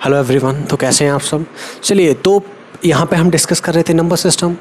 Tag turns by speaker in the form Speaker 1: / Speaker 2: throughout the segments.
Speaker 1: Hello everyone. तो कैसे हैं आप सब। चलिए, तो यहाँ पे हम डिस्कस कर रहे थे नंबर सिस्टम।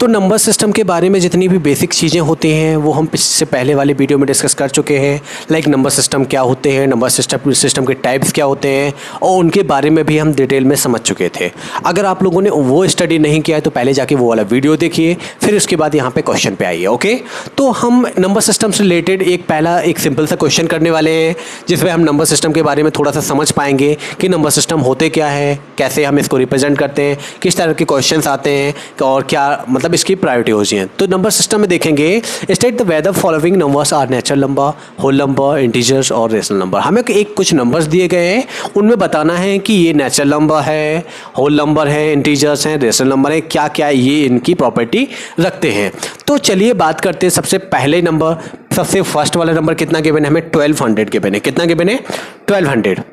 Speaker 1: तो नंबर सिस्टम के बारे में जितनी भी बेसिक चीज़ें होती हैं वो हम इससे पहले वाले वीडियो में डिस्कस कर चुके हैं। लाइक नंबर सिस्टम क्या होते हैं, नंबर सिस्टम के टाइप्स क्या होते हैं, और उनके बारे में भी हम डिटेल में समझ चुके थे। अगर आप लोगों ने वो स्टडी नहीं किया है तो पहले जाके वो वाला वीडियो देखिए, फिर उसके बाद यहाँ पे क्वेश्चन पे आइए। ओके, तो हम नंबर सिस्टम से रिलेटेड एक सिंपल सा क्वेश्चन करने वाले हैं, जिसमें हम नंबर सिस्टम के बारे में थोड़ा सा समझ पाएंगे कि नंबर सिस्टम होते क्या है, कैसे हम इसको रिप्रेजेंट करते हैं, किस तरह के क्वेश्चन आते हैं और क्या मतलब इसकी प्रायोरिटी होती है। तो नंबर सिस्टम में देखेंगे, state the whether following numbers are natural number, whole number, integers और रेशनल नंबर। हमें कुछ नंबर्स दिए गए हैं, उनमें बताना है कि ये नेचुरल नंबर है, होल नंबर है, इंटीजर्स हैं, रेशनल नंबर है, क्या क्या ये इनकी प्रॉपर्टी रखते हैं। तो चलिए बात करते हैं। सबसे पहले नंबर, सबसे फर्स्ट वाला नंबर कितना गिवन है, हमें 1200 गिवन है। कितना गिवन है? 1200।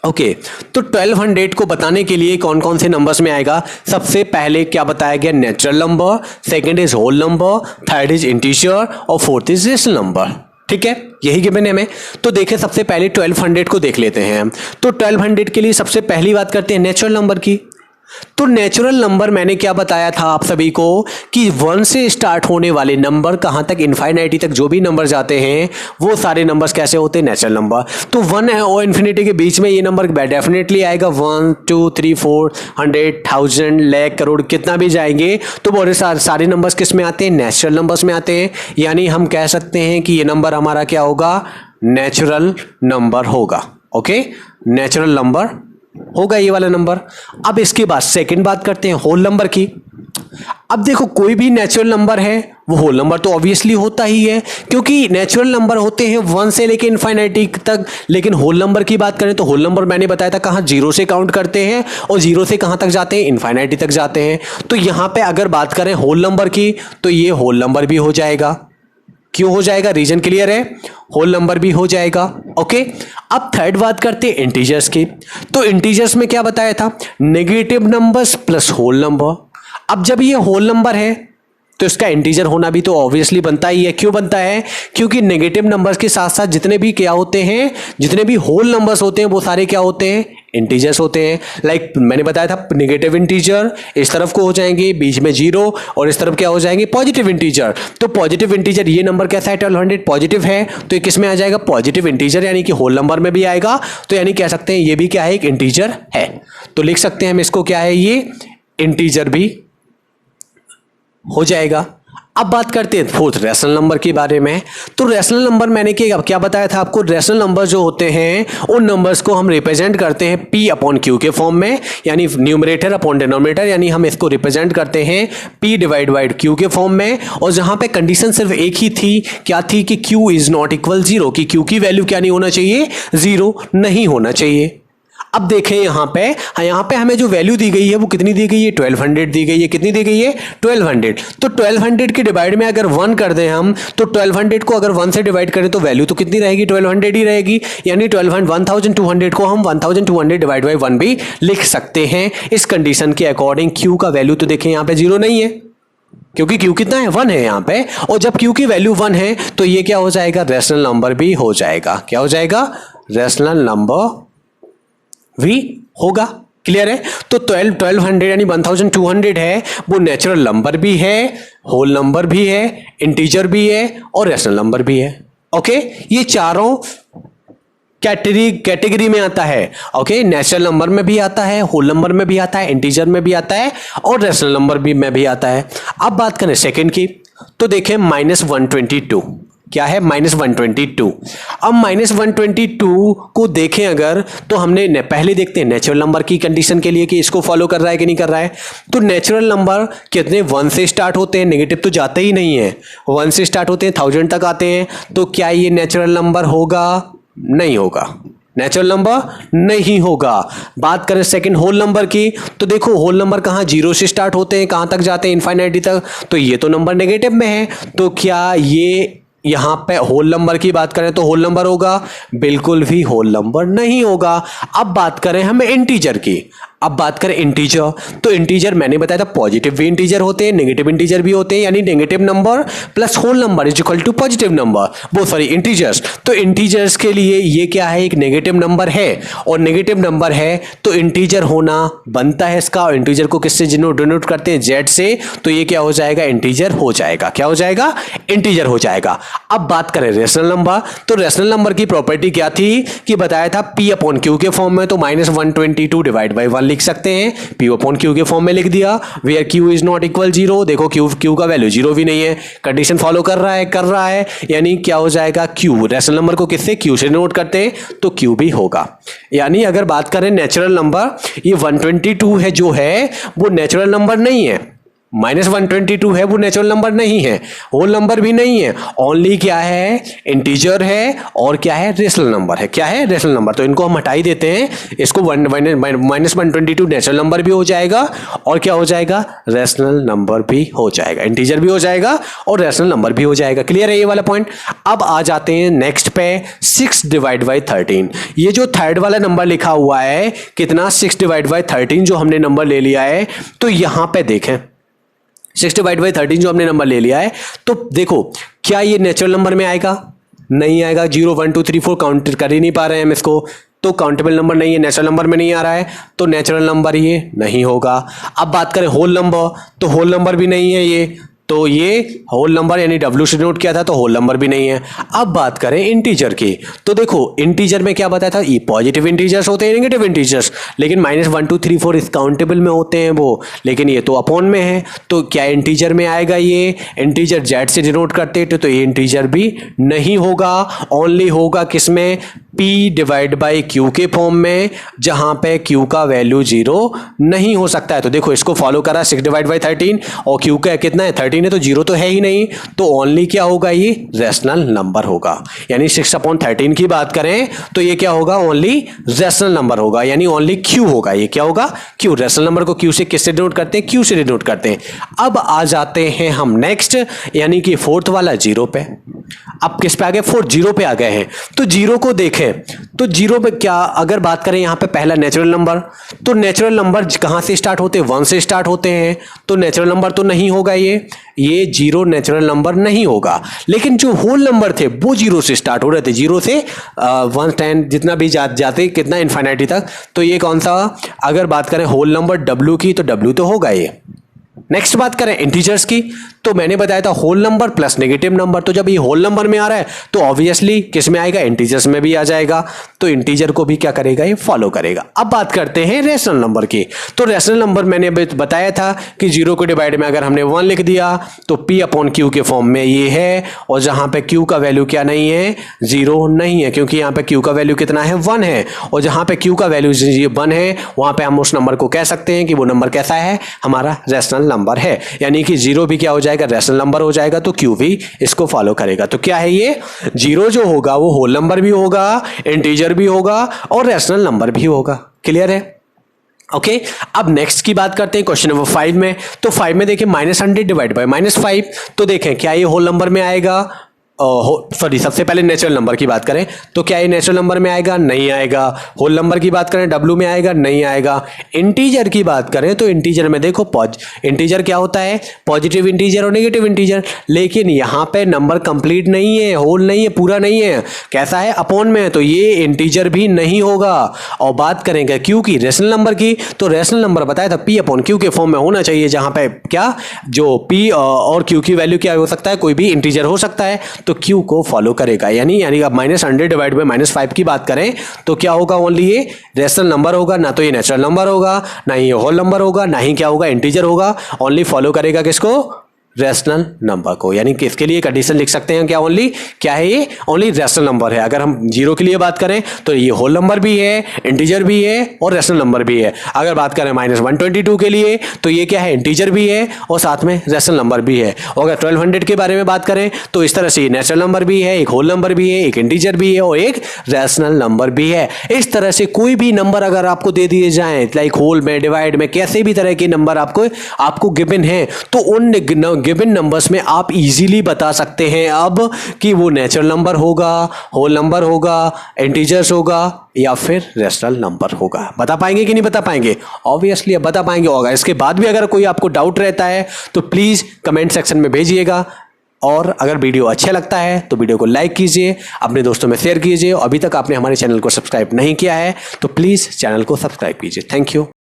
Speaker 1: ओके, तो 1200 को बताने के लिए कौन कौन से नंबर्स में आएगा? सबसे पहले क्या बताया गया? Natural number, second is whole number, third is integer और फोर्थ इज रेशनल नंबर। ठीक है, यही गिवन है हमें। तो देखें, सबसे पहले 1200 को देख लेते हैं। तो 1200 के लिए सबसे पहली बात करते हैं नेचुरल नंबर की। तो नेचुरल नंबर मैंने क्या बताया था आप सभी को कि 1 से स्टार्ट होने वाले नंबर कहाँ तक, इन्फाइनाइटी तक जो भी नंबर जाते हैं वो सारे नंबर्स कैसे होते हैं? Natural number. तो 1 और इन्फिनिटी के बीच में ये नंबर डेफिनेटली आएगा। 1 2 3 4 100 1000 लाख करोड़ कितना भी जाएंगे तो बहुत सारे नंबर्स किस में आते हैं? नेचुरल नंबर्स में आते हैं। यानी हम कह सकते हैं कि ये नंबर हमारा क्या होगा? नेचुरल नंबर होगा। ओके, नेचुरल नंबर होगा ये वाला नंबर। अब इसके बाद सेकंड बात करते हैं होल नंबर की। अब देखो, कोई भी नेचुरल नंबर है वो होल नंबर तो ऑब्वियसली होता ही है, क्योंकि नेचुरल नंबर होते हैं 1 से लेके इन्फाइनाइटी तक। लेकिन होल नंबर की बात करें तो होल नंबर मैंने बताया था कहाँ, 0 से काउंट करते हैं और 0 से कहाँ तक जाते हैं? इन्फाइनाइटी तक जाते हैं। तो यहां पे अगर बात करें होल नंबर की तो ये होल नंबर भी हो जाएगा। क्यों हो जाएगा? रीजन क्लियर है, होल नंबर भी हो जाएगा। ओके, अब थर्ड बात करते हैं इंटीजर्स की। तो इंटीजर्स में क्या बताया था? Negative numbers plus whole number. अब जब ये होल नंबर है तो इसका इंटीजर होना भी तो ऑब्वियसली बनता ही है। क्यों बनता है? क्योंकि नेगेटिव नंबर्स के साथ साथ जितने भी क्या होते हैं, जितने भी होल नंबर्स होते हैं वो सारे क्या होते हैं? इंटीजर्स होते हैं। लाइक मैंने बताया था नेगेटिव इंटीजर इस तरफ को हो जाएंगे, बीच में 0, और इस तरफ क्या हो जाएंगे? Positive integer. तो पॉजिटिव इंटीजर, ये नंबर कैसा है? 1200 पॉजिटिव है, तो ये किस में आ जाएगा? पॉजिटिव इंटीजर, यानी कि होल नंबर में भी आएगा। तो यानी कह सकते हैं ये भी क्या है? एक इंटीजर है। तो लिख सकते हैं हम इसको क्या है? ये इंटीजर भी हो जाएगा। अब बात करते हैं फोर्थ रेशनल नंबर के बारे में। तो रेशनल नंबर मैंने क्या बताया था आपको? रेशनल नंबर जो होते हैं उन नंबर्स को हम रिप्रेजेंट करते हैं P अपॉन Q के फॉर्म में, यानी न्यूमरेटर अपॉन डिनोमिनेटर, यानी हम इसको रिप्रेजेंट करते हैं P डिवाइड बाई Q के फॉर्म में। और जहां पे कंडीशन सिर्फ एक ही थी, क्या थी? कि Q इज नॉट इक्वल 0, कि Q की वैल्यू क्या नहीं होना चाहिए? 0 नहीं होना चाहिए। अब देखें यहाँ पे हमें जो वैल्यू दी गई है वो कितनी दी गई है? 1200 दी गई है। कितनी दी गई है? 1200। तो 1200 के डिवाइड में अगर 1 कर दें हम, तो 1200 को अगर 1 से डिवाइड करें तो वैल्यू तो कितनी रहेगी? 1200 ही रहेगी। यानी 1200 को हम 1200 डिवाइड बाई 1 भी लिख सकते हैं। इस कंडीशन के अकॉर्डिंग Q का वैल्यू तो देखें यहाँ पे 0 नहीं है, क्योंकि Q कितना है? 1 है यहाँ पे। और जब Q की वैल्यू 1 है तो ये क्या हो जाएगा? रेशनल नंबर भी हो जाएगा। क्या हो जाएगा? रेशनल नंबर भी होगा। क्लियर है? तो 1200 यानी 1200 है, वो नेचुरल नंबर भी है, होल नंबर भी है, इंटीजर भी है और रेशनल नंबर भी है। ओके, ये चारों कैटेगरी में आता है। ओके, नेचुरल नंबर में भी आता है, होल नंबर में भी आता है, इंटीजर में भी आता है और रेशनल नंबर भी में भी आता है। अब बात करें सेकंड की, तो देखें -122 क्या है? -122। अब -122 को देखें अगर, तो हमने पहले देखते हैं नेचुरल नंबर की कंडीशन के लिए कि इसको फॉलो कर रहा है कि नहीं कर रहा है। तो नेचुरल नंबर कितने? 1 से स्टार्ट होते हैं, नेगेटिव तो जाते ही नहीं है। 1 से स्टार्ट होते हैं, 1000 तक आते हैं। तो क्या ये नेचुरल नंबर होगा? नहीं होगा, नेचुरल नंबर नहीं होगा। बात करें सेकंड होल नंबर की, तो देखो होल नंबर कहाँ? 0 से स्टार्ट होते हैं, कहाँ तक जाते हैं? इनफाइनाइटी तक। तो ये तो नंबर नेगेटिव में है, तो क्या ये यहां पे होल नंबर की बात करें तो होल नंबर होगा? बिल्कुल भी होल नंबर नहीं होगा। अब बात करें हम इंटीजर की। अब बात करें इंटीजर, तो इंटीजर मैंने बताया था पॉजिटिव भी इंटीजर होते हैं, नेगेटिव इंटीजर भी होते हैं, यानी negative number plus whole number is equal to positive number, वो सॉरी इंटीजर्स। तो इंटीजर्स के लिए ये क्या है, एक नेगेटिव नंबर है, और नेगेटिव नंबर है तो इंटीजर होना बनता है इसका, और इंटीजर को किससे डिनोट करते हैं, जेड से, तो ये क्या हो जाएगा, इंटीजर हो जाएगा। क्या हो जाएगा, इंटीजर हो जाएगा। अब बात करें रेशनल नंबर, तो रेशनल नंबर की प्रॉपर्टी क्या थी कि बताया था पी अपॉन क्यू के फॉर्म में, तो -122 डिवाइड बाई 1 लिख सकते हैं, पी अपॉन क्यू के फॉर्म में लिख दिया, where Q is not equal 0। देखो क्यू का वैल्यू 0 भी नहीं है, कंडीशन फॉलो कर रहा है, यानी क्या हो जाएगा, क्यू रेशनल नंबर को किससे, क्यू से नोट करते हैं, तो क्यू भी होगा। यानी अगर बात करें नेचुरल नंबर, ये 122 है जो है वो नेचुरल नंबर नहीं है, -122 है वो नेचुरल नंबर नहीं है, होल नंबर भी नहीं है, ओनली क्या है, इंटीजर है, और क्या है, रेशनल नंबर है। क्या है, रेशनल नंबर। तो इनको हम हटा ही देते हैं, इसको -122 नेचुरल नंबर भी हो जाएगा, और क्या हो जाएगा, रेशनल नंबर भी हो जाएगा, इंटीजर भी हो जाएगा और रेशनल नंबर भी हो जाएगा। क्लियर है ये वाला पॉइंट। अब आ जाते हैं नेक्स्ट पे, 6 डिवाइड बाई 13। ये जो थर्ड वाला नंबर लिखा हुआ है कितना, 6 डिवाइड बाई 13 जो हमने नंबर ले लिया है, तो यहां पे देखें 6 डिवाइड बाई 13 जो हमने नंबर ले लिया है, तो देखो क्या ये नेचुरल नंबर में आएगा, नहीं आएगा, 0 1 2 3 4 काउंट कर ही नहीं पा रहे हैं हम इसको, तो काउंटेबल नंबर नहीं है, नेचुरल नंबर में नहीं आ रहा है, तो नेचुरल नंबर ये नहीं होगा। अब बात करें होल नंबर, तो होल नंबर भी नहीं है ये, तो ये होल नंबर यानी W से नोट किया था, तो होल नंबर भी नहीं है। अब बात करें इंटीजर की, तो देखो इंटीजर में क्या बताया था, ये पॉजिटिव इंटीजर्स होते हैं, नेगेटिव इंटीजर्स, लेकिन -1 2 3 4 इस काउंटेबल में होते हैं वो, लेकिन ये तो अपॉन में है, तो क्या इंटीजर में आएगा, ये इंटीजर जेड से डिनोट करते थे, तो ये इंटीजर भी नहीं होगा, ओनली होगा किसमें, P डिवाइड बाई Q के फॉर्म में, जहां पे Q का वैल्यू 0 नहीं हो सकता है। तो देखो इसको फॉलो करा, 6 डिवाइड बाई 13, और Q का कितना है, 13 है, तो 0 तो है ही नहीं, तो ओनली क्या होगा, ये रेशनल नंबर होगा। यानी 6/13 की बात करें तो ये क्या होगा, ओनली रेशनल नंबर होगा, यानी ओनली Q होगा। ये क्या होगा, Q। रेशनल नंबर को Q से किससे डिनोट करते हैं, Q से डिनोट करते हैं। अब आ जाते हैं हम नेक्स्ट, यानी कि फोर्थ वाला 0 पे। अब किस पे आ गए, 0 पे आ गए हैं। तो 0 को देखें, तो 0 पे क्या, अगर बात करें यहां पे पहला नेचुरल नंबर, तो नेचुरल नंबर कहां से स्टार्ट होते हैं, 1 से स्टार्ट होते हैं, तो नेचुरल नंबर तो नहीं होगा ये 0 नेचुरल नंबर नहीं होगा। लेकिन जो होल नंबर थे वो 0 से स्टार्ट हो रहे थे, 0 से 1 10 जितना भी जाते कितना इन्फिनिटी तक, तो ये कौन सा, अगर बात करें होल नंबर W की, तो W तो होगा ये। नेक्स्ट बात करें इंटीजर्स की, तो मैंने बताया था whole number plus negative number, तो जब ये होल नंबर में आ रहा है तो ऑब्वियसली किस में आएगा, इंटीजर्स में भी आ जाएगा, तो इंटीजर को भी क्या करेगा, ये फॉलो करेगा। अब बात करते हैं रेशनल नंबर की, तो रेशनल नंबर मैंने बताया था कि 0 को डिवाइड में अगर हमने 1 लिख दिया तो P अपॉन Q के फॉर्म में ये है, और जहां पे Q का वैल्यू क्या नहीं है, 0 नहीं है, क्योंकि यहाँ पे Q का वैल्यू कितना है, 1 है, और जहां पे Q का वैल्यू 1 है वहां पे हम उस नंबर को कह सकते हैं कि वो नंबर कैसा है, हमारा रेशनल नंबर है। यानी कि 0 भी क्या हो जाएगा, रेशनल नंबर हो जाएगा, तो Q भी इसको फॉलो करेगा। तो क्या है ये, 0 जो होगा वो होल नंबर भी होगा, इंटीजर भी होगा, और रेशनल नंबर भी होगा। क्लियर है, ओके। अब नेक्स्ट की बात करते हैं क्वेश्चन नंबर 5 में, तो 5 में देखें -100 डिवाइड बाय -5, तो देखें क्या ये होल नंबर में आएगा, सॉरी सबसे पहले नेचुरल नंबर की बात करें तो क्या ये नेचुरल नंबर में आएगा, नहीं आएगा। होल नंबर की बात करें W में आएगा, नहीं आएगा। इंटीजर की बात करें तो इंटीजर में देखो इंटीजर क्या होता है, पॉजिटिव इंटीजर और नेगेटिव इंटीजर, लेकिन यहाँ पे नंबर कंप्लीट नहीं है, होल नहीं है, पूरा नहीं है, कैसा है, अपॉन में है, तो ये इंटीजर भी नहीं होगा। और बात करेंगे Q की, रेशनल नंबर की, तो रेशनल नंबर बताया था P अपॉन Q के फॉर्म में होना चाहिए, जहां पे क्या, जो P और Q की वैल्यू क्या हो सकता है, कोई भी इंटीजर हो सकता है, तो Q को फॉलो करेगा। यानी अब -100 डिवाइड बाय -5 की बात करें तो क्या होगा, ओनली ये रेशनल नंबर होगा, ना तो ये नेचुरल नंबर होगा, ना ही ये होल नंबर होगा, ना ही क्या होगा, इंटीजर होगा। ओनली फॉलो करेगा किसको, रेशनल नंबर को। यानी कि इसके लिए कंडीशन लिख सकते हैं क्या, ओनली क्या है ये, ओनली रेशनल नंबर है। अगर हम 0 के लिए बात करें तो ये होल नंबर भी है, इंटीजर भी है और रेशनल नंबर भी है। अगर बात करें -122 के लिए तो ये क्या है, इंटीजर भी है और साथ में रेशनल नंबर भी है। और अगर 1200 के बारे में बात करें तो इस तरह से ये नेचुरल नंबर भी है, एक होल नंबर भी है, एक इंटीजर भी है और एक रेशनल नंबर भी है। इस तरह से कोई भी नंबर अगर आपको दे दिए जाएं, लाइक होल में, डिवाइड में, कैसे भी तरह के नंबर आपको गिवन है, तो उन गिवन नंबर्स में आप इजीली बता सकते हैं अब कि वो नेचुरल नंबर होगा, होल नंबर होगा, इंटीजर्स होगा या फिर रेशनल नंबर होगा। बता पाएंगे कि नहीं बता पाएंगे? ऑब्वियसली अब बता पाएंगे होगा। इसके बाद भी अगर कोई आपको डाउट रहता है तो प्लीज़ कमेंट सेक्शन में भेजिएगा, और अगर वीडियो अच्छा लगता है तो वीडियो को लाइक कीजिए, अपने दोस्तों में शेयर कीजिए। अभी तक आपने हमारे चैनल को सब्सक्राइब नहीं किया है तो प्लीज़ चैनल को सब्सक्राइब कीजिए। Thank you.